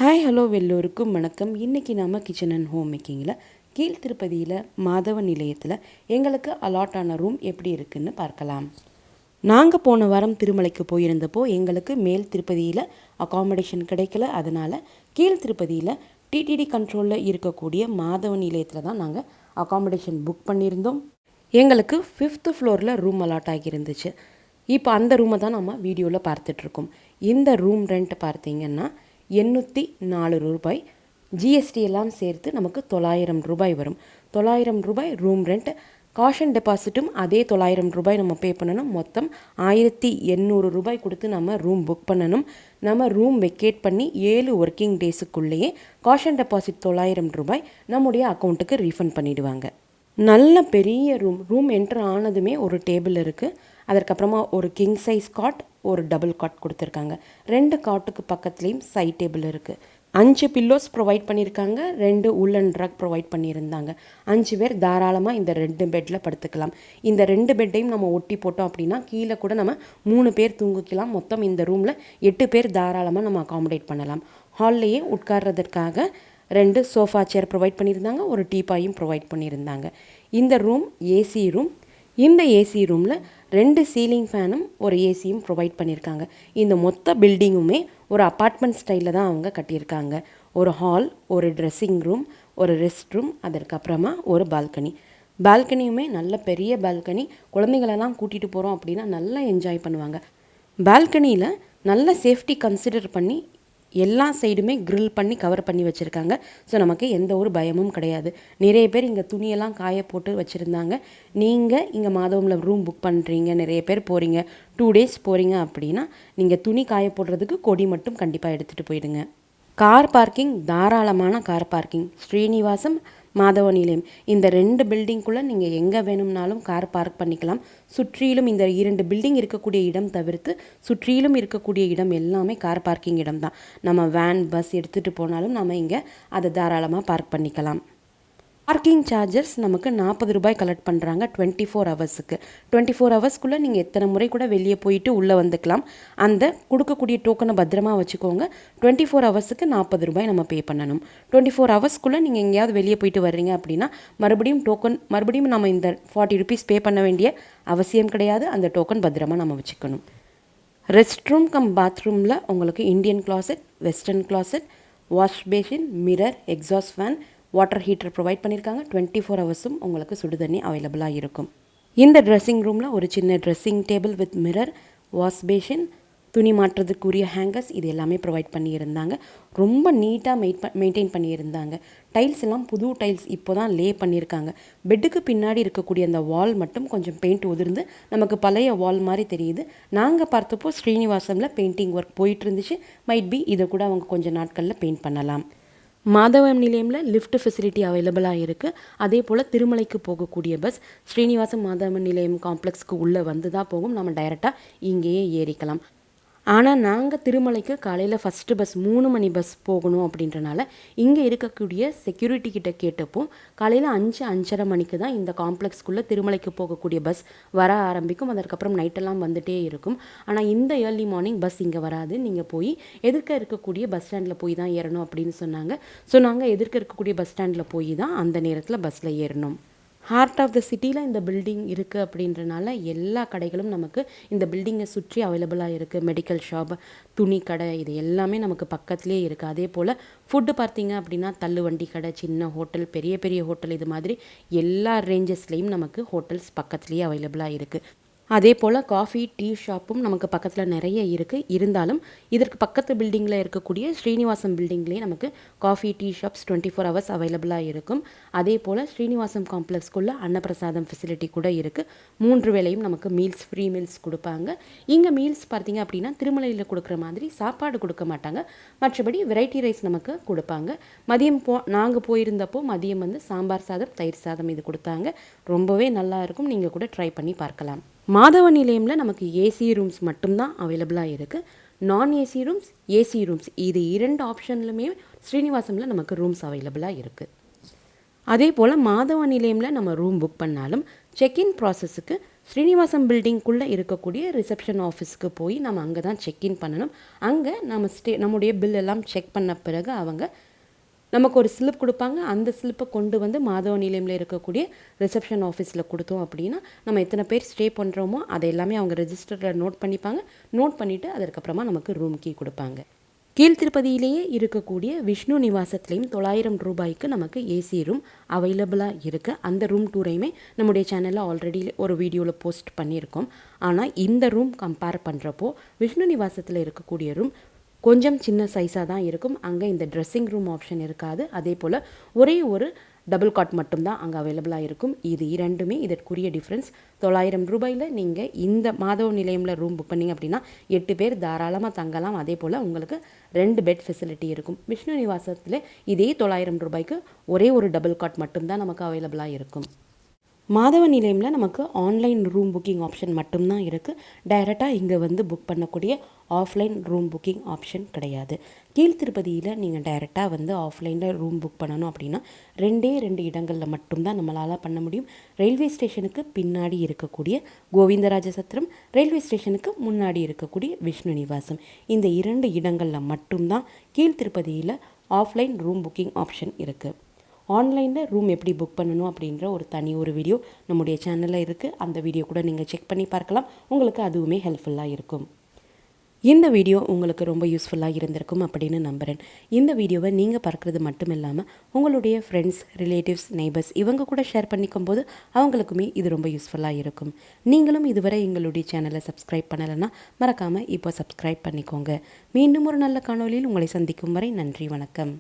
Hi hello எல்லோருக்கும் வணக்கம். இன்றைக்கி நம்ம கிச்சன் அண்ட் ஹோம் மேக்கிங்கில் கீழ் திருப்பதியில் மாதவ நிலையத்தில் எங்களுக்கு அலாட் ஆன ரூம் எப்படி இருக்குதுன்னு பார்க்கலாம். நாங்கள் போன வாரம் திருமலைக்கு போயிருந்தப்போ எங்களுக்கு மேல் திருப்பதியில் அக்காமடேஷன் கிடைக்கல. அதனால் கீழ் திருப்பதியில் டிடிடி கண்ட்ரோலில் இருக்கக்கூடிய மாதவ நிலையத்தில் தான் நாங்கள் அக்காமடேஷன் புக் பண்ணியிருந்தோம். எங்களுக்கு 5th ஃப்ளோரில் ரூம் அலாட் ஆகியிருந்துச்சு. இப்போ அந்த ரூமை தான் நம்ம வீடியோவில் பார்த்துட்ருக்கோம். இந்த ரூம் ரெண்ட் பார்த்திங்கன்னா 804 ரூபாய். ஜிஎஸ்டி எல்லாம் சேர்த்து நமக்கு 900 ரூபாய் வரும். 900 ரூபாய் ரூம் ரெண்ட். காஷன் டெபாசிட்டும் அதே 900 ரூபாய் நம்ம பே பண்ணணும். மொத்தம் 1800 ரூபாய் கொடுத்து நம்ம ரூம் புக் பண்ணணும். நம்ம ரூம் வெக்கேட் பண்ணி 7 ஒர்க்கிங் டேஸுக்குள்ளேயே காஷன் டெபாசிட் 900 ரூபாய் நம்முடைய அக்கௌண்ட்டுக்கு ரீஃபண்ட் பண்ணிவிடுவாங்க. நல்ல பெரிய ரூம் என்ட்ரு ஆனதுமே ஒரு டேபிள் இருக்குது. அதற்கப்புறமா ஒரு கிங் சைஸ் காட், ஒரு டபுள் காட் கொடுத்துருக்காங்க. 2 காட்டுக்கு பக்கத்துலேயும் சைட் டேபிள் இருக்குது. 5 பில்லோஸ் ப்ரொவைட் பண்ணியிருக்காங்க. 2 உள்ளன் ட்ரக் ப்ரொவைட் பண்ணியிருந்தாங்க. 5 பேர் தாராளமாக இந்த 2 பெட்டில் படுத்துக்கலாம். இந்த 2 பெட்டையும் நம்ம ஒட்டி போட்டோம் அப்படின்னா கீழே கூட நம்ம 3 பேர் தூங்கிக்கலாம். மொத்தம் இந்த ரூமில் 8 பேர் தாராளமாக நம்ம அகாமடேட் பண்ணலாம். ஹால்லையே உட்கார்றதற்காக 2 சோஃபா சேர் ப்ரொவைட் பண்ணியிருந்தாங்க. ஒரு டீப்பாயும் ப்ரொவைட் பண்ணியிருந்தாங்க. இந்த ரூம் ஏசி ரூம். இந்த ஏசி ரூமில் 2 சீலிங் ஃபேனும் ஒரு ஏசியும் ப்ரொவைட் பண்ணியிருக்காங்க. இந்த மொத்த பில்டிங்குமே ஒரு அப்பார்ட்மெண்ட் ஸ்டைலில் தான் அவங்க கட்டியிருக்காங்க. ஒரு ஹால், ஒரு ட்ரெஸ்ஸிங் ரூம், ஒரு ரெஸ்ட் ரூம், அதற்கப்புறமா ஒரு பால்கனியுமே நல்ல பெரிய பால்கனி. குழந்தைங்களெல்லாம் கூட்டிகிட்டு போகிறோம் அப்படின்னா நல்லா என்ஜாய் பண்ணுவாங்க. பால்கனியில் நல்ல சேஃப்டி கன்சிடர் பண்ணி எல்லா சைடுமே க்ரில் பண்ணி கவர் பண்ணி வச்சுருக்காங்க. ஸோ நமக்கு எந்த ஒரு பயமும் கிடையாது. நிறைய பேர் இங்கே துணியெல்லாம் காய போட்டு வச்சுருந்தாங்க. நீங்கள் இங்கே மாதவமில் ரூம் புக் பண்ணுறீங்க, நிறைய பேர் போகிறீங்க, 2 டேஸ் போகிறீங்க அப்படின்னா நீங்கள் துணி காய போடுறதுக்கு கொடி மட்டும் கண்டிப்பாக எடுத்துகிட்டு போயிடுங்க. கார் பார்க்கிங், தாராளமான கார் பார்க்கிங். ஸ்ரீனிவாசம், மாதவ நிலையம் இந்த 2 பில்டிங்குள்ளே நீங்கள் எங்கே வேணும்னாலும் கார் பார்க் பண்ணிக்கலாம். சுற்றிலும் இந்த 2 பில்டிங் இருக்கக்கூடிய இடம் தவிர்த்து சுற்றிலும் இருக்கக்கூடிய இடம் எல்லாமே கார் பார்க்கிங் இடம் தான். நம்ம வேன், பஸ் எடுத்துகிட்டு போனாலும் நம்ம இங்கே அதை தாராளமாக பார்க் பண்ணிக்கலாம். பார்க்கிங் சார்ஜஸ் நமக்கு 40 ரூபாய் கலெக்ட் பண்ணுறாங்க 24 ஹவர்ஸுக்கு. 24 ஹவர்ஸ்க்குள்ளே நீங்கள் எத்தனை முறை கூட வெளியே போயிட்டு உள்ளே வந்துக்கலாம். அந்த கொடுக்கக்கூடிய டோக்கனை பத்திரமா வச்சுக்கோங்க. 24 ஹவர்ஸுக்கு 40 ரூபாய் நம்ம பே பண்ணணும். 24 ஹவர்ஸ்க்குள்ளே நீங்கள் எங்கேயாவது வெளியே போயிட்டு வர்றீங்க அப்படின்னா மறுபடியும் நம்ம இந்த 40 ருபீஸ் பே பண்ண வேண்டிய அவசியம் கிடையாது. அந்த டோக்கன் பத்திரமா நம்ம வச்சுக்கணும். ரெஸ்ட் ரூம் கம் பாத்ரூமில் உங்களுக்கு Indian closet, western closet, wash basin, mirror, exhaust fan, water heater provide பண்ணியிருக்காங்க. 24 ஹவர்ஸும் உங்களுக்கு சுடு தண்ணி அவைலபிளாக இருக்கும். இந்த ட்ரெஸ்ஸிங் ரூமில் ஒரு சின்ன dressing table with mirror, wash basin, துணி மாற்றுறதுக்குரிய ஹேங்கர்ஸ் இது எல்லாமே ப்ரொவைட் பண்ணியிருந்தாங்க. ரொம்ப நீட்டாக மெயின்டைன் பண்ணியிருந்தாங்க. டைல்ஸ் எல்லாம் புது டைல்ஸ் இப்போ தான் லே பண்ணியிருக்காங்க. பெட்டுக்கு பின்னாடி இருக்கக்கூடிய அந்த வால் மட்டும் கொஞ்சம் பெயிண்ட் உதிர்ந்து நமக்கு பழைய வால் மாதிரி தெரியுது. நாங்கள் பார்த்தப்போ ஸ்ரீனிவாசமில் பெயிண்டிங் ஒர்க் போயிட்டு இருந்துச்சு. மைட் பி இதை கூட அவங்க கொஞ்சம் நாட்களில் பெயிண்ட் பண்ணலாம். மாதவம் நிலையமில் லிஃப்ட் ஃபெசிலிட்டி அவைலபிளாக இருக்குது. அதே போல் திருமலைக்கு போகக்கூடிய பஸ் ஸ்ரீனிவாசம் மாதவன் நிலையம் காம்ப்ளெக்ஸ்க்கு உள்ளே வந்து தான் போகும். நம்ம டைரெக்டாக இங்கேயே ஏறிக்கலாம். ஆனால் நாங்கள் திருமலைக்கு காலையில் ஃபஸ்ட்டு பஸ் 3 மணி பஸ் போகணும் அப்படின்றனால இங்கே இருக்கக்கூடிய செக்யூரிட்டி கிட்ட கேட்டப்போ காலையில் 5-5:30 மணிக்கு தான் இந்த காம்ப்ளெக்ஸ்க்குள்ளே திருமலைக்கு போகக்கூடிய பஸ் வர ஆரம்பிக்கும். அதற்கப்புறம் நைட்டெல்லாம் வந்துகிட்டே இருக்கும். ஆனால் இந்த ஏர்லி மார்னிங் பஸ் இங்கே வராது. நீங்கள் போய் எதிர்க்க இருக்கக்கூடிய பஸ் ஸ்டாண்டில் போய் தான் ஏறணும் அப்படின்னு சொன்னாங்க. ஸோ நாங்கள் எதிர்க்க இருக்கக்கூடிய பஸ் ஸ்டாண்டில் போய் தான் அந்த நேரத்தில் பஸ்ஸில் ஏறணும். ஹார்ட் ஆஃப் த சிட்டியில் இந்த பில்டிங் இருக்குது அப்படின்றனால எல்லா கடைகளும் நமக்கு இந்த பில்டிங்கை சுற்றி அவைலபிளாக இருக்குது. மெடிக்கல் ஷாப், துணி கடை இது எல்லாமே நமக்கு பக்கத்துலேயே இருக்குது. அதே போல் ஃபுட்டு பார்த்திங்க அப்படின்னா தள்ளுவண்டி கடை, சின்ன ஹோட்டல், பெரிய பெரிய ஹோட்டல் இது மாதிரி எல்லா ரேஞ்சஸ்லேயும் நமக்கு ஹோட்டல்ஸ் பக்கத்துலேயே அவைலபிளாக இருக்குது. அதே போல் காஃபி, டீ ஷாப்பும் நமக்கு பக்கத்தில் நிறைய இருக்குது. இருந்தாலும் இதற்கு பக்கத்து பில்டிங்கில் இருக்கக்கூடிய ஸ்ரீனிவாசம் பில்டிங்லேயே நமக்கு காஃபி, டீ ஷாப்ஸ் 24 ஹவர்ஸ் அவைலபிளாக இருக்கும். அதே போல் ஸ்ரீனிவாசம் காம்ப்ளெக்ஸ்க்குள்ளே அன்னப்பிரசாதம் ஃபெசிலிட்டி கூட இருக்குது. 3 வேளையும் நமக்கு ஃப்ரீ மீல்ஸ் கொடுப்பாங்க. இங்கே மீல்ஸ் பார்த்திங்க அப்படின்னா திருமலையில் கொடுக்குற மாதிரி சாப்பாடு கொடுக்க மாட்டாங்க. மற்றபடி வெரைட்டி ரைஸ் நமக்கு கொடுப்பாங்க. மதியம் நாங்கள் போயிருந்தப்போ மதியம் வந்து சாம்பார் சாதம், தயிர் சாதம் இது கொடுத்தாங்க. ரொம்பவே நல்லா இருக்கும். நீங்கள் கூட ட்ரை பண்ணி பார்க்கலாம். மாதவ நிலையமில் நமக்கு ஏசி ரூம்ஸ் மட்டும்தான் அவைலபிளாக இருக்குது. நான் ஏசி ரூம்ஸ், ஏசி ரூம்ஸ் இது 2 ஆப்ஷன்லுமே ஸ்ரீனிவாசமில் நமக்கு ரூம்ஸ் அவைலபிளாக இருக்குது. அதே போல் மாதவ நிலையமில் நம்ம ரூம் புக் பண்ணாலும் செக்இன் ப்ராசஸுக்கு ஸ்ரீனிவாசம் பில்டிங்குள்ளே இருக்கக்கூடிய ரிசப்ஷன் ஆஃபீஸ்க்கு போய் நம்ம அங்கே தான் செக்இன் பண்ணணும். அங்கே நம்முடைய பில் எல்லாம் செக் பண்ண பிறகு அவங்க நமக்கு ஒரு ஸ்லிப் கொடுப்பாங்க. அந்த ஸ்லிப்பை கொண்டு வந்து மாதவ நிலையமில் இருக்கக்கூடிய ரிசப்ஷன் ஆஃபீஸில் கொடுத்தோம் அப்படின்னா நம்ம எத்தனை பேர் ஸ்டே பண்ணுறோமோ அதை எல்லாமே அவங்க ரெஜிஸ்டரில் நோட் பண்ணிப்பாங்க. நோட் பண்ணிவிட்டு அதற்கப்புறமா நமக்கு ரூம் கீ கொடுப்பாங்க. கீழ்த்திருப்பதியிலேயே இருக்கக்கூடிய விஷ்ணு நிவாசத்துலேயும் 900 ரூபாய்க்கு நமக்கு ஏசி ரூம் அவைலபிளாக இருக்குது. அந்த ரூம் டூரையுமே நம்முடைய சேனலில் ஆல்ரெடி ஒரு வீடியோவில் போஸ்ட் பண்ணியிருக்கோம். ஆனால் இந்த ரூம் கம்பேர் பண்ணுறப்போ விஷ்ணு நிவாசத்தில் இருக்கக்கூடிய ரூம் கொஞ்சம் சின்ன சைஸாக தான் இருக்கும். அங்கே இந்த ட்ரெஸ்ஸிங் ரூம் ஆப்ஷன் இருக்காது. அதே போல் ஒரே ஒரு டபுள் காட் மட்டும்தான் அங்கே அவைலபிளாக இருக்கும். இது இரண்டுமே இதற்குரிய டிஃப்ரென்ஸ். 900 ரூபாயில் நீங்கள் இந்த மாதவ நிலையமில் ரூம் புக் பண்ணிங்க அப்படின்னா 8 பேர் தாராளமாக தங்கலாம். அதே போல் உங்களுக்கு 2 பெட் ஃபெசிலிட்டி இருக்கும். விஷ்ணு நிவாசத்தில் இதே 900 ரூபாய்க்கு ஒரே ஒரு டபுள் காட் மட்டும்தான் நமக்கு அவைலபிளாக இருக்கும். மாதவ நிலையமில் நமக்கு ஆன்லைன் ரூம் புக்கிங் ஆப்ஷன் மட்டும்தான் இருக்குது. டைரெக்டாக இங்கே வந்து புக் பண்ணக்கூடிய ஆஃப்லைன் ரூம் புக்கிங் ஆப்ஷன் கிடையாது. கீழ்த்திருப்பதியில் நீங்கள் டைரெக்டாக வந்து ஆஃப்லைனில் ரூம் புக் பண்ணணும் அப்படின்னா 2 இடங்களில் மட்டும்தான் நம்மளால் பண்ண முடியும். ரயில்வே ஸ்டேஷனுக்கு பின்னாடி இருக்கக்கூடிய கோவிந்தராஜ சத்திரம், ரயில்வே ஸ்டேஷனுக்கு முன்னாடி இருக்கக்கூடிய விஷ்ணு நிவாசம், இந்த 2 இடங்களில் மட்டும்தான் கீழ்த்திருப்பதியில் ஆஃப்லைன் ரூம் புக்கிங் ஆப்ஷன் இருக்குது. ஆன்லைனில் ரூம் எப்படி புக் பண்ணணும் அப்படின்ற ஒரு வீடியோ நம்முடைய சேனலில் இருக்குது. அந்த வீடியோ கூட நீங்கள் செக் பண்ணி பார்க்கலாம். உங்களுக்கு அதுவுமே ஹெல்ப்ஃபுல்லாக இருக்கும். இந்த வீடியோ உங்களுக்கு ரொம்ப யூஸ்ஃபுல்லாக இருந்திருக்கும் அப்படின்னு நம்புகிறேன். இந்த வீடியோவை நீங்கள் பார்க்குறது மட்டும் இல்லாமல் உங்களுடைய ஃப்ரெண்ட்ஸ், ரிலேட்டிவ்ஸ், நெய்பர்ஸ் இவங்க கூட ஷேர் பண்ணிக்கும் போது அவங்களுக்குமே இது ரொம்ப யூஸ்ஃபுல்லாக இருக்கும். நீங்களும் இதுவரை எங்களுடைய சேனலை சப்ஸ்கிரைப் பண்ணலைன்னா மறக்காமல் இப்போ சப்ஸ்கிரைப் பண்ணிக்கோங்க. மீண்டும் ஒரு நல்ல காணொளியில் உங்களை சந்திக்கும் வரை நன்றி, வணக்கம்.